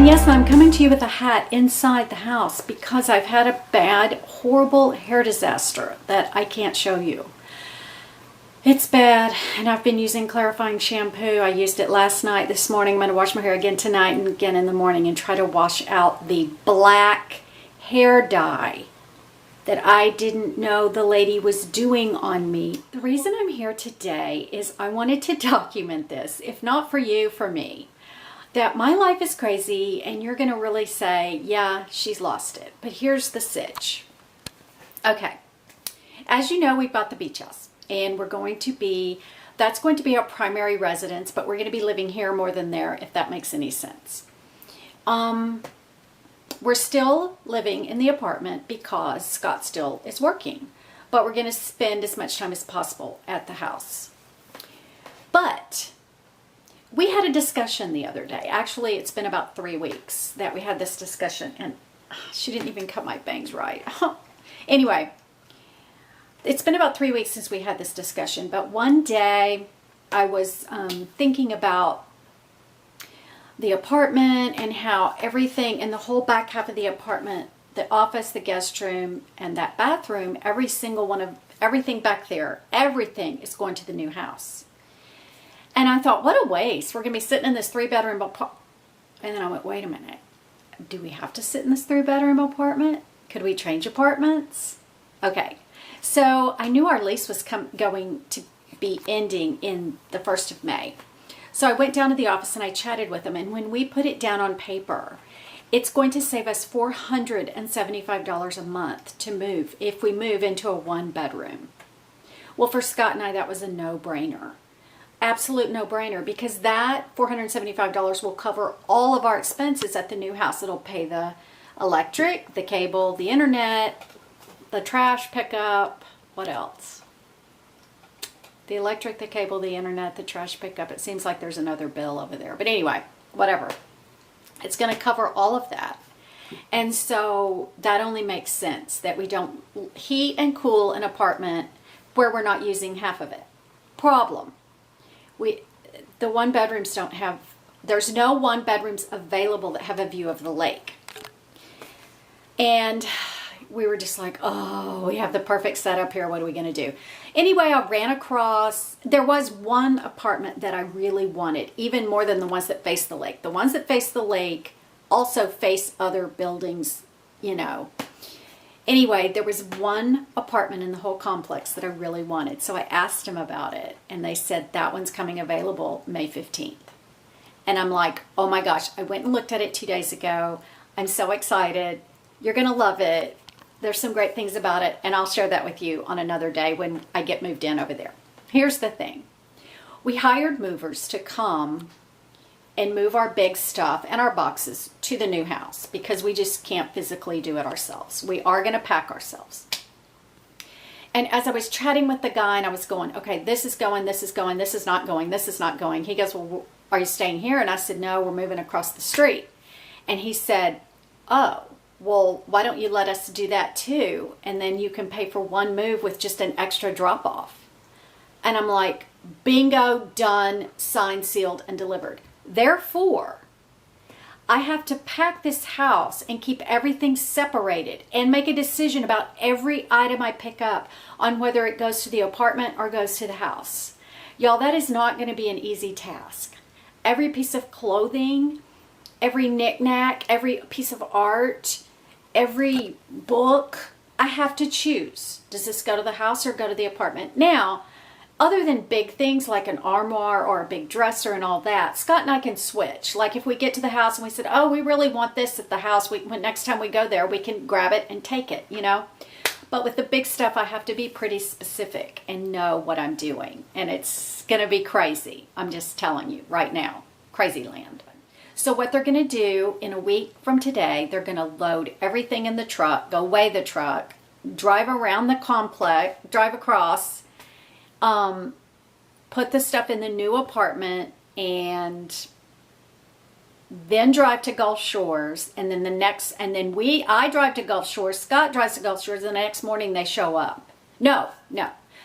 And yes, I'm coming to you with a hat inside the house because I've had a bad, horrible hair disaster that I can't show you. It's bad, and I've been using clarifying shampoo. I used it last night. This morning I'm going to wash my hair again tonight and again in the morning and try to wash out the black hair dye that I didn't know the lady was doing on me. The reason I'm here today is I wanted to document this, if not for you, for me. That my life is crazy and you're going to really say, yeah, she's lost it. But here's the sitch. Okay. As you know, we've bought the beach house and that's going to be our primary residence, but we're going to be living here more than there, if that makes any sense. We're still living in the apartment because Scott still is working, but we're going to spend as much time as possible at the house. But we had a discussion the other day. Actually, it's been about 3 weeks that we had this discussion, and she didn't even cut my bangs right. Anyway, it's been about 3 weeks since we had this discussion, but one day I was thinking about the apartment and how everything in the whole back half of the apartment, the office, the guest room, and that bathroom, every single one of everything back there, everything is going to the new house. And I thought, what a waste. We're going to be sitting in this 3-bedroom apartment. And then I went, wait a minute. Do we have to sit in this 3-bedroom apartment? Could we change apartments? Okay. So I knew our lease was going to be ending in the 1st of May. So I went down to the office and I chatted with them. And when we put it down on paper, it's going to save us $475 a month to move if we move into a 1-bedroom. Well, for Scott and I, that was a no-brainer. Absolute no-brainer, because that $475 will cover all of our expenses at the new house. It'll pay the electric, the cable, the internet, the trash pickup. What else? The electric, the cable, the internet, the trash pickup. It seems like there's another bill over there. But anyway, whatever. It's going to cover all of that. And so that only makes sense that we don't heat and cool an apartment where we're not using half of it. Problem. The 1-bedrooms don't have, there's no 1-bedrooms available that have a view of the lake. And we were just like, oh, we have the perfect setup here. What are we going to do? Anyway, I ran across, there was one apartment that I really wanted, even more than the ones that face the lake. The ones that face the lake also face other buildings, you know. Anyway, there was one apartment in the whole complex that I really wanted. So I asked them about it, and they said that one's coming available May 15th. And I'm like, oh my gosh, I went and looked at it 2 days ago. I'm so excited. You're going to love it. There's some great things about it, and I'll share that with you on another day when I get moved in over there. Here's the thing. We hired movers to come and move our big stuff and our boxes to the new house because we just can't physically do it ourselves. We are going to pack ourselves. And as I was chatting with the guy and I was going, okay, this is going, this is going, this is not going, this is not going. He goes, well, are you staying here? And I said, no, we're moving across the street. And he said, oh, well, why don't you let us do that too? And then you can pay for one move with just an extra drop off. And I'm like, bingo, done, signed, sealed, and delivered. Therefore, I have to pack this house and keep everything separated and make a decision about every item I pick up on whether it goes to the apartment or goes to the house. Y'all, that is not going to be an easy task. Every piece of clothing, every knickknack, every piece of art, every book, I have to choose. Does this go to the house or go to the apartment? Now, other than big things like an armoire or a big dresser and all that, Scott and I can switch. Like if we get to the house and we said, oh, we really want this at the house, when next time we go there, we can grab it and take it, you know. But with the big stuff, I have to be pretty specific and know what I'm doing. And it's going to be crazy. I'm just telling you right now, crazy land. So what they're going to do in a week from today, they're going to load everything in the truck, go weigh the truck, drive around the complex, drive across, put the stuff in the new apartment, and then drive to Gulf Shores, and then I drive to Gulf Shores, Scott drives to Gulf Shores, and the next morning they show up. No.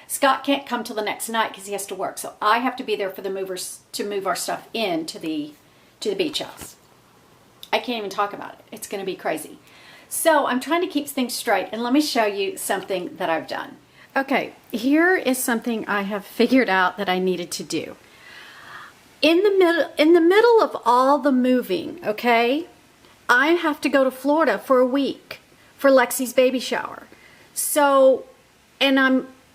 Scott can't come till the next night because he has to work. So I have to be there for the movers to move our stuff in to the beach house. I can't even talk about it. It's going to be crazy. So I'm trying to keep things straight, and let me show you something that I've done. Okay, here is something I have figured out that I needed to do. In the middle of all the moving, okay, I have to go to Florida for a week for Lexi's baby shower. So, and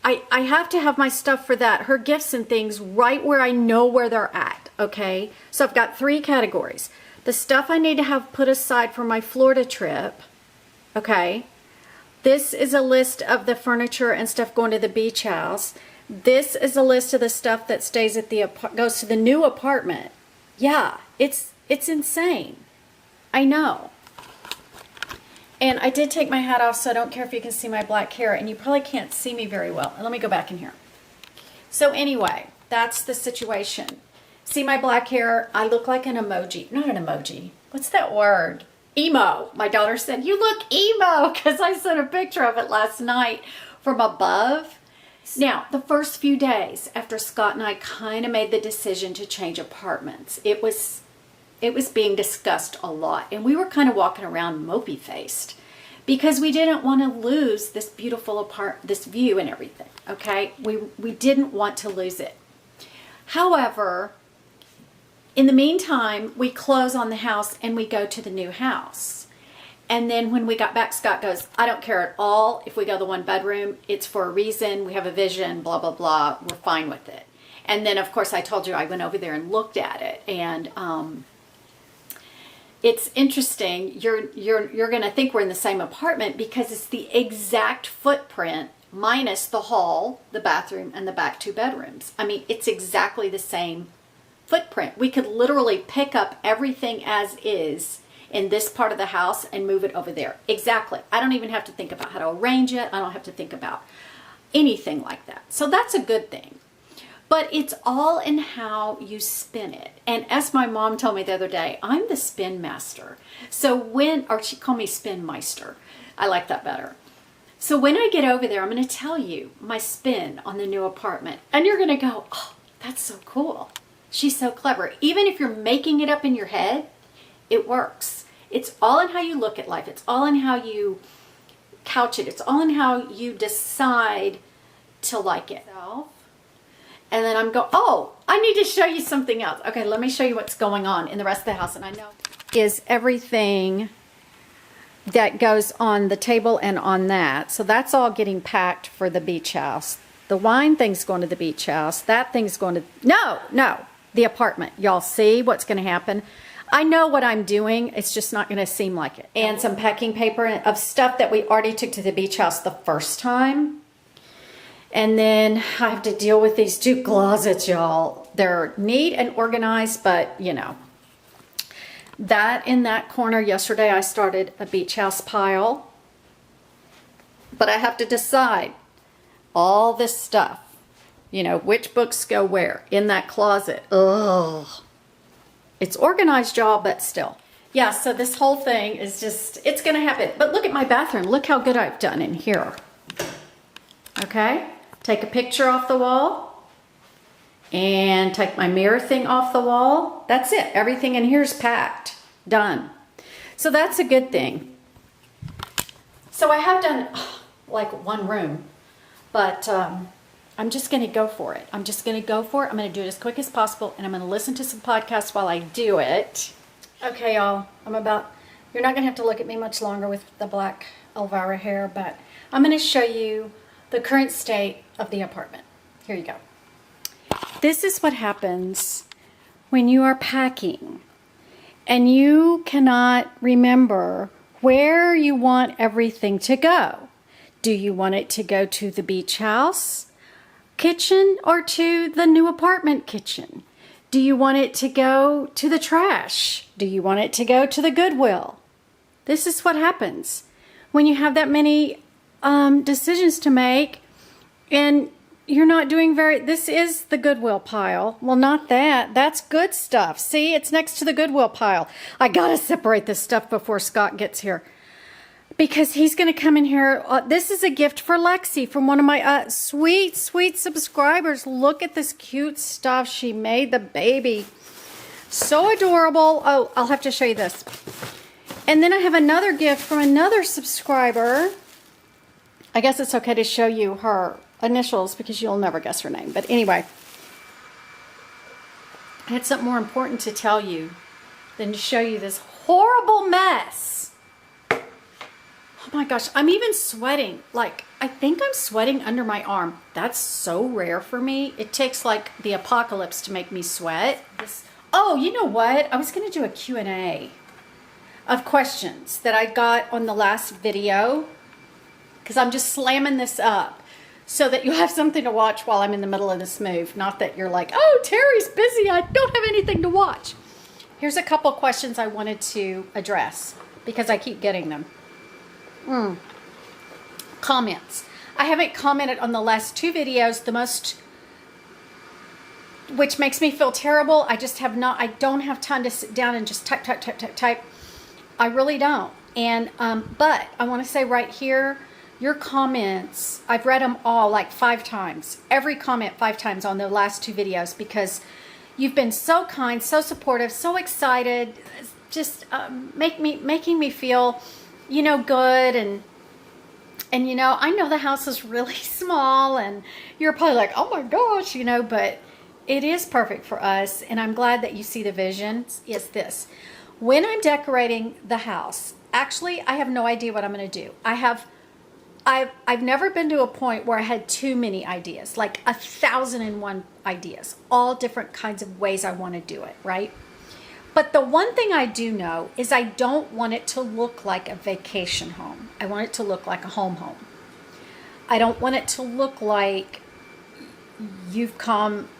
I have to have my stuff for that, her gifts and things, right where I know where they're at, okay? So I've got 3 categories. The stuff I need to have put aside for my Florida trip, okay? This is a list of the furniture and stuff going to the beach house. This is a list of the stuff that stays at goes to the new apartment. Yeah, it's insane. I know. And I did take my hat off, so I don't care if you can see my black hair, and you probably can't see me very well. Let me go back in here. So anyway, that's the situation. See my black hair? I look like an emoji. Not an emoji. What's that word? Emo. My daughter said, you look emo, because I sent a picture of it last night from above. Now, the first few days after Scott and I kind of made the decision to change apartments, it was being discussed a lot, and we were kind of walking around mopey faced because we didn't want to lose this beautiful this view and everything. Okay, we didn't want to lose it. However, in the meantime, we close on the house and we go to the new house. And then when we got back, Scott goes, I don't care at all if we go to the 1 bedroom. It's for a reason. We have a vision, blah, blah, blah. We're fine with it. And then, of course, I told you I went over there and looked at it. And it's interesting. You're going to think we're in the same apartment because it's the exact footprint minus the hall, the bathroom, and the back 2 bedrooms. I mean, it's exactly the same footprint. We could literally pick up everything as is in this part of the house and move it over there. Exactly. I don't even have to think about how to arrange it. I don't have to think about anything like that. So that's a good thing. But it's all in how you spin it. And as my mom told me the other day, I'm the spin master. So or she called me spin meister. I like that better. So when I get over there, I'm going to tell you my spin on the new apartment. And you're going to go, oh, that's so cool. She's so clever. Even if you're making it up in your head, it works. It's all in how you look at life. It's all in how you couch it. It's all in how you decide to like it. And then I'm oh, I need to show you something else. Okay, let me show you what's going on in the rest of the house. And I know is everything that goes on the table and on that. So that's all getting packed for the beach house. The wine thing's going to the beach house. That thing's going to, no, the apartment. Y'all see what's going to happen? I know what I'm doing. It's just not going to seem like it. And some packing paper of stuff that we already took to the beach house the first time. And then I have to deal with these 2 closets, y'all. They're neat and organized, but you know. That in that corner, yesterday I started a beach house pile. But I have to decide all this stuff. You know, which books go where in that closet. Ugh. It's organized, y'all, but still. Yeah, so this whole thing is just, it's going to happen. But look at my bathroom. Look how good I've done in here. Okay? Take a picture off the wall. And take my mirror thing off the wall. That's it. Everything in here is packed. Done. So that's a good thing. So I have done, like, 1 room. But I'm just going to go for it. I'm just going to go for it. I'm going to do it as quick as possible, and I'm going to listen to some podcasts while I do it. Okay, y'all. You're not going to have to look at me much longer with the black Elvira hair, but I'm going to show you the current state of the apartment. Here you go. This is what happens when you are packing and you cannot remember where you want everything to go. Do you want it to go to the beach house kitchen or to the new apartment kitchen? Do you want it to go to the trash? Do you want it to go to the Goodwill? This is what happens when you have that many decisions to make and you're not doing this is the Goodwill pile. Well, not that. That's good stuff. See, it's next to the Goodwill pile. I gotta separate this stuff before Scott gets here, because he's going to come in here. This is a gift for Lexi from one of my sweet subscribers. Look at this cute stuff she made the baby. So adorable. Oh, I'll have to show you this. And then I have another gift from another subscriber. I guess it's okay to show you her initials because you'll never guess her name. But anyway, I had something more important to tell you than to show you this horrible mess. Oh my gosh, I'm even sweating. Like, I think I'm sweating under my arm. That's so rare for me. It takes like the apocalypse to make me sweat. Oh, you know what? I was going to do a Q&A of questions that I got on the last video, because I'm just slamming this up so that you'll have something to watch while I'm in the middle of this move. Not that you're like, oh, Terry's busy, I don't have anything to watch. Here's a couple questions I wanted to address because I keep getting them. Comments. I haven't commented on the last 2 videos, which makes me feel terrible. I don't have time to sit down and just type. I really don't. And, but I want to say right here, your comments, I've read them all like 5 times. Every comment 5 times on the last 2 videos, because you've been so kind, so supportive, so excited, just making me feel, you know, good. And you know, I know the house is really small and you're probably like, oh my gosh, you know, but it is perfect for us. And I'm glad that you see the vision. Is this. When I'm decorating the house, actually, I have no idea what I'm going to do. I've never been to a point where I had too many ideas, like 1,001 ideas, all different kinds of ways I want to do it, right? But the one thing I do know is I don't want it to look like a vacation home. I want it to look like a home. I don't want it to look like you've come,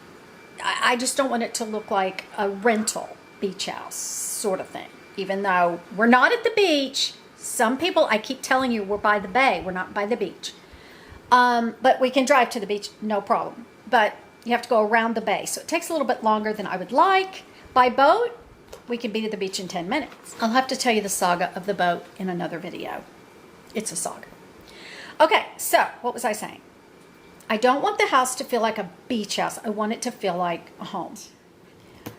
I just don't want it to look like a rental beach house sort of thing. Even though we're not at the beach, some people, I keep telling you, we're by the bay. We're not by the beach. But we can drive to the beach, no problem. But you have to go around the bay. So it takes a little bit longer than I would like. By boat, we can be to the beach in 10 minutes. I'll have to tell you the saga of the boat in another video. It's a saga. Okay, so what was I saying? I don't want the house to feel like a beach house. I want it to feel like a home.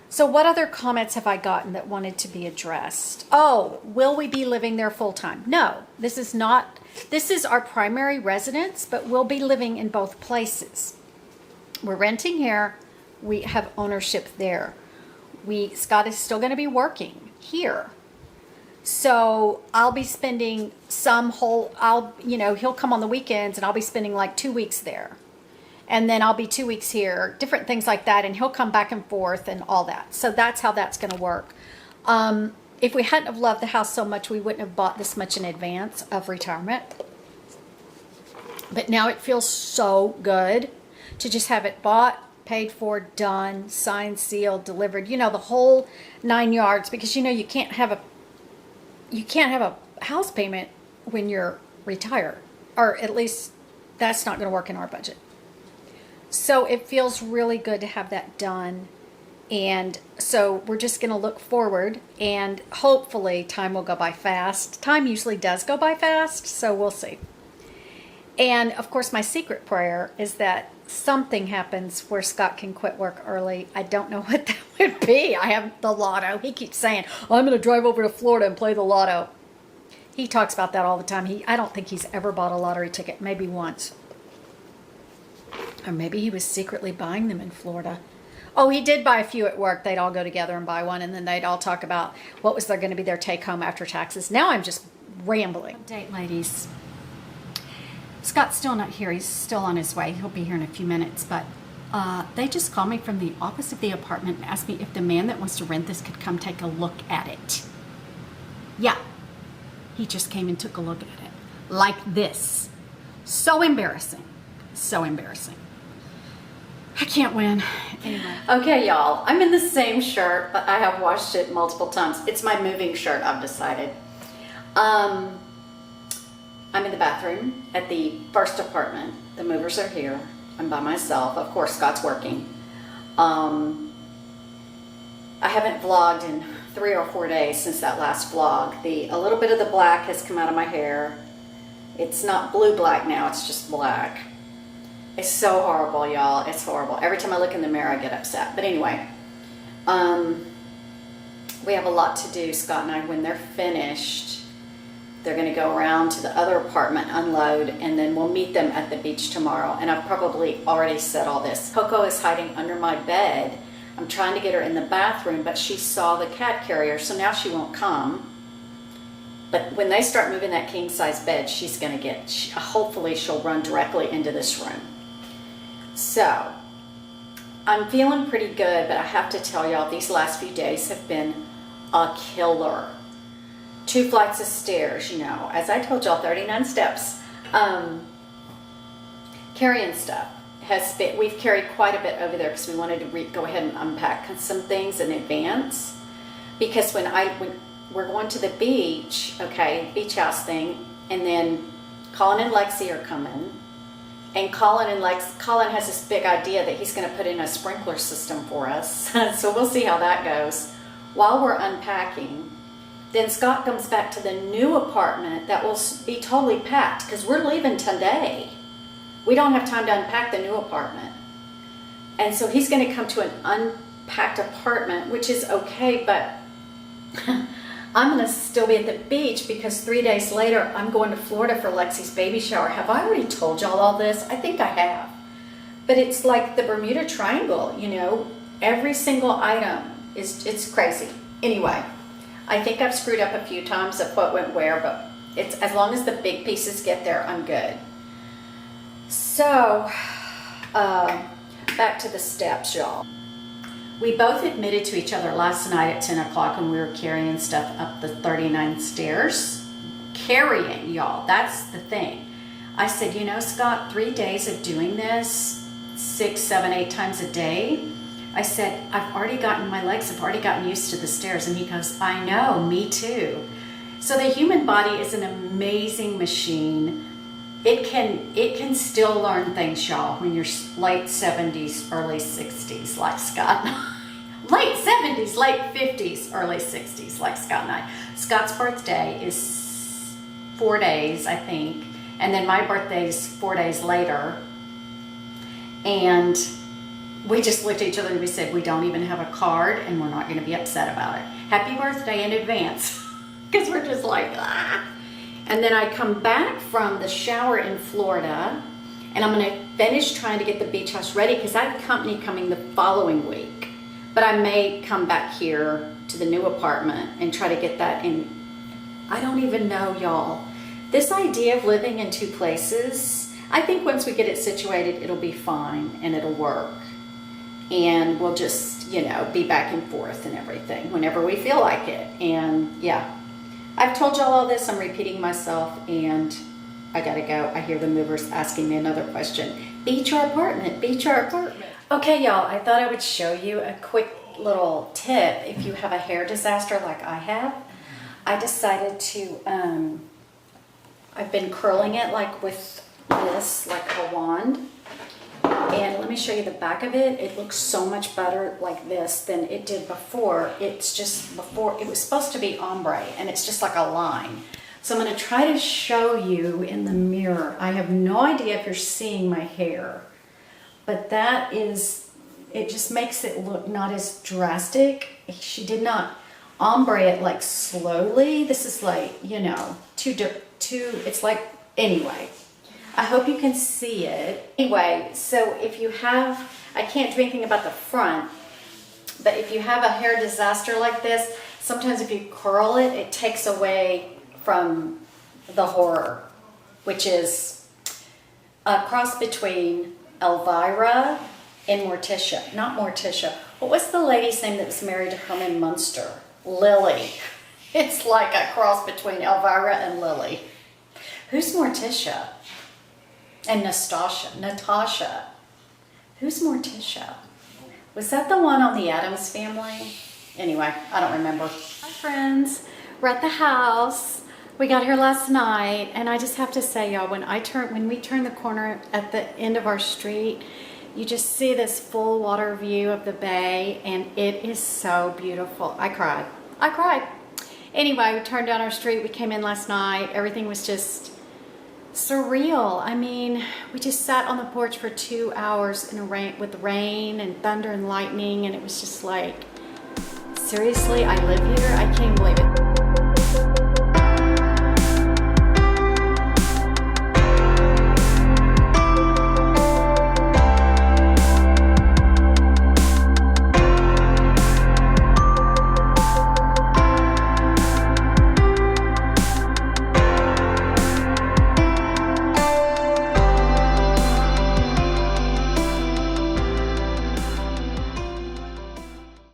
So what other comments have I gotten that wanted to be addressed? Oh, will we be living there full time? No, this is our primary residence, but we'll be living in both places. We're renting here. We have ownership there. Scott is still going to be working here. So I'll be spending he'll come on the weekends and I'll be spending like 2 weeks there. And then I'll be 2 weeks here, different things like that. And he'll come back and forth and all that. So that's how that's going to work. If we hadn't have loved the house so much, we wouldn't have bought this much in advance of retirement. But now it feels so good to just have it bought, paid for, done, signed, sealed, delivered, you know, the whole 9 yards, because you know you can't have a house payment when you're retired, or at least that's not going to work in our budget. So it feels really good to have that done. And so we're just going to look forward, and hopefully time will go by fast. Time usually does go by fast, so we'll see. And of course, my secret prayer is that something happens where Scott can quit work early. I don't know what that would be. I have the lotto. He keeps saying, I'm going to drive over to Florida and play the lotto. He talks about that all the time. I don't think he's ever bought a lottery ticket, maybe once. Or maybe he was secretly buying them in Florida. Oh, he did buy a few at work. They'd all go together and buy one, and then they'd all talk about what was going to be their take home after taxes. Now I'm just rambling. Update, ladies. Scott's still not here. He's still on his way. He'll be here in a few minutes. But they just called me from the office of the apartment and asked me if the man that wants to rent this could come take a look at it. Yeah. He just came and took a look at it. Like this. So embarrassing. So embarrassing. I can't win. Anyway. Okay, y'all. I'm in the same shirt, but I have washed it multiple times. It's my moving shirt, I've decided. I'm in the bathroom at the first apartment. The movers are here. I'm by myself. Of course, Scott's working. I haven't vlogged in 3 or 4 days since that last vlog. A little bit of the black has come out of my hair. It's not blue black now, it's just black. It's so horrible, y'all. It's horrible. Every time I look in the mirror, I get upset. But anyway, we have a lot to do, Scott and I. When they're finished, they're going to go around to the other apartment, unload, and then we'll meet them at the beach tomorrow. And I've probably already said all this. Coco is hiding under my bed. I'm trying to get her in the bathroom, but she saw the cat carrier, so now she won't come. But when they start moving that king-size bed, she's going to get, hopefully she'll run directly into this room. So, I'm feeling pretty good, but I have to tell y'all, these last few days have been a killer. 2 flights of stairs, you know, as I told y'all, 39 steps. Carrying stuff has been, we've carried quite a bit over there because we wanted to go ahead and unpack some things in advance. Because when we're going to the beach, okay, beach house thing, and then Colin and Lexi are coming. And Colin has this big idea that he's going to put in a sprinkler system for us. So we'll see how that goes. While we're unpacking, then Scott comes back to the new apartment that will be totally packed because we're leaving today. We don't have time to unpack the new apartment. And so he's going to come to an unpacked apartment, which is okay, but I'm going to still be at the beach because 3 days later, I'm going to Florida for Lexi's baby shower. Have I already told y'all all this? I think I have. But it's like the Bermuda Triangle, you know, every single item it's crazy. Anyway, I think I've screwed up a few times of what went where, but it's as long as the big pieces get there, I'm good. So, back to the steps, y'all. We both admitted to each other last night at 10 o'clock when we were carrying stuff up the 39 stairs. Carrying, y'all, that's the thing. I said, you know, Scott, 3 days of doing this, 6, 7, 8 times a day, I said, my legs have already gotten used to the stairs. And he goes, I know, me too. So the human body is an amazing machine. It can still learn things, y'all, when you're late 70s, early 60s, like Scott and I. Late 70s, late 50s, early 60s, like Scott and I. Scott's birthday is 4 days, I think. And then my birthday is 4 days later. And we just looked at each other and we said, we don't even have a card and we're not going to be upset about it. Happy birthday in advance. Because we're just like, ah. And then I come back from the shower in Florida and I'm going to finish trying to get the beach house ready because I have company coming the following week. But I may come back here to the new apartment and try to get that in. I don't even know, y'all. This idea of living in 2 places, I think once we get it situated, it'll be fine and it'll work. And we'll just, you know, be back and forth and everything whenever we feel like it. And yeah, I've told y'all all this. I'm repeating myself and I gotta go. I hear the movers asking me another question. Beach or apartment? Beach or apartment? Okay, y'all, I thought I would show you a quick little tip if you have a hair disaster like I have. I decided to, I've been curling it like with this, like a wand. And let me show you the back of it. It looks so much better like this than it did before. It's just before, it was supposed to be ombre and it's just like a line. So I'm going to try to show you in the mirror. I have no idea if you're seeing my hair, but that is, it just makes it look not as drastic. She did not ombre it like slowly. This is like, you know, it's like, anyway. I hope you can see it. Anyway, so if you have, I can't do anything about the front, but if you have a hair disaster like this, sometimes if you curl it, it takes away from the horror, which is a cross between Elvira and Morticia. Not Morticia. What was the lady's name that was married to Herman Munster? Lily. It's like a cross between Elvira and Lily. Who's Morticia? And Natasha. Who's Morticia? Was that the one on the Addams Family? Anyway, I don't remember. Hi friends, we're at the house. We got here last night and I just have to say, y'all, when we turn the corner at the end of our street, you just see this full water view of the bay and it is so beautiful. I cried. Anyway, we turned down our street. We came in last night. Everything was just surreal. I mean, we just sat on the porch for 2 hours in with rain and thunder and lightning, and it was just like Seriously, I live here? I can't believe it.